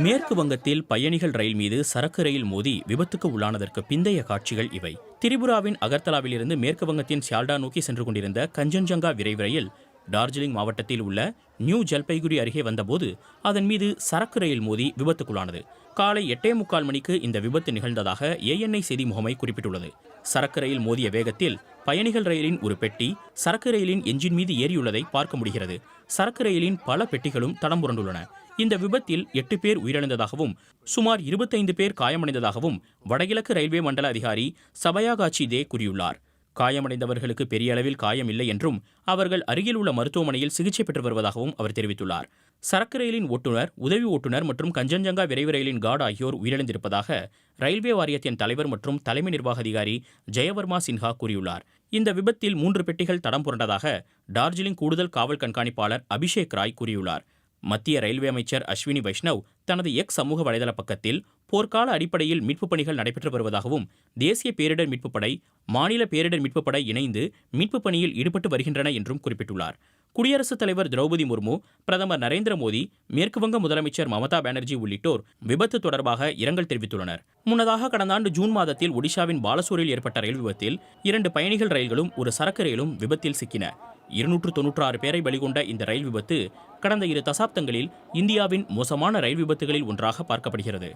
மேற்கு வங்கத்தில் பயணிகள் ரயில் மீது சரக்கு ரயில் மோதி விபத்துக்கு உள்ளானதற்கு பிந்தைய காட்சிகள் இவை. திரிபுராவின் அகர்தலாவிலிருந்து மேற்கு வங்கத்தின் சியால்டா நோக்கி சென்று கொண்டிருந்த கஞ்சன்ஜங்கா விரைவு ரயில் டார்ஜிலிங் மாவட்டத்தில் உள்ள நியூ ஜல்பைகுரி அருகே வந்தபோது அதன் மீது சரக்கு ரயில் மோதி விபத்துக்குள்ளானது. காலை 8:45 மணிக்கு இந்த விபத்து நிகழ்ந்ததாக ANI செய்தி முகமை குறிப்பிட்டுள்ளது. சரக்கு ரயில் மோதிய வேகத்தில் பயணிகள் ரயிலின் ஒரு பெட்டி சரக்கு ரயிலின் என்ஜின் மீது ஏறியுள்ளதை பார்க்க முடிகிறது. சரக்கு ரயிலின் பல பெட்டிகளும் தடம் புரண்டுள்ளன. இந்த விபத்தில் 8 பேர் உயிரிழந்ததாகவும் சுமார் 25 பேர் காயமடைந்ததாகவும் வடகிழக்கு ரயில்வே மண்டல அதிகாரி சபயாகாச்சி தே கூறியுள்ளார். காயமடைந்தவர்களுக்கு பெரிய அளவில் காயம் இல்லை என்றும் அவர்கள் அருகில் உள்ள மருத்துவமனையில் சிகிச்சை பெற்று வருவதாகவும் அவர் தெரிவித்துள்ளார். சரக்கு ரயிலின் ஓட்டுநர், உதவி ஓட்டுநர் மற்றும் கஞ்சன்ஜங்கா விரைவு ரயிலின் கார்டு ஆகியோர் உயிரிழந்திருப்பதாக ரயில்வே வாரியத்தின் தலைவர் மற்றும் தலைமை நிர்வாக அதிகாரி ஜெயவர்மா சின்ஹா கூறியுள்ளார். இந்த விபத்தில் 3 பெட்டிகள் தடம் புரண்டதாக டார்ஜிலிங் கூடுதல் காவல் கண்காணிப்பாளர் அபிஷேக் ராய் கூறியுள்ளார். மத்திய ரயில்வே அமைச்சர் அஸ்வினி வைஷ்ணவ் தனது எக்ஸ் சமூக வலைதள பக்கத்தில் போர்க்கால அடிப்படையில் மீட்புப் பணிகள் நடைபெற்று வருவதாகவும் தேசிய பேரிடர் மீட்புப் படை, மாநில பேரிடர் மீட்புப் படை இணைந்து மீட்புப் பணியில் ஈடுபட்டு வருகின்றன என்றும் குறிப்பிட்டுள்ளார். குடியரசுத் தலைவர் திரௌபதி முர்மு, பிரதமர் நரேந்திர மோடி, மேற்குவங்க முதலமைச்சர் மமதா பானர்ஜி உள்ளிட்டோர் விபத்து தொடர்பாக இரங்கல் தெரிவித்துள்ளனர். முன்னதாக கடந்த ஆண்டு ஜூன் மாதத்தில் ஒடிஷாவின் பாலசோரில் ஏற்பட்ட ரயில் விபத்தில் 2 பயணிகள் ரயில்களும் ஒரு சரக்கு ரயிலும் விபத்தில் சிக்கின. 296 பேரை பலிகொண்ட இந்த ரயில் விபத்து கடந்த 2 தசாப்தங்களில் இந்தியாவின் மோசமான ரயில் விபத்துகளில் ஒன்றாக பார்க்கப்படுகிறது.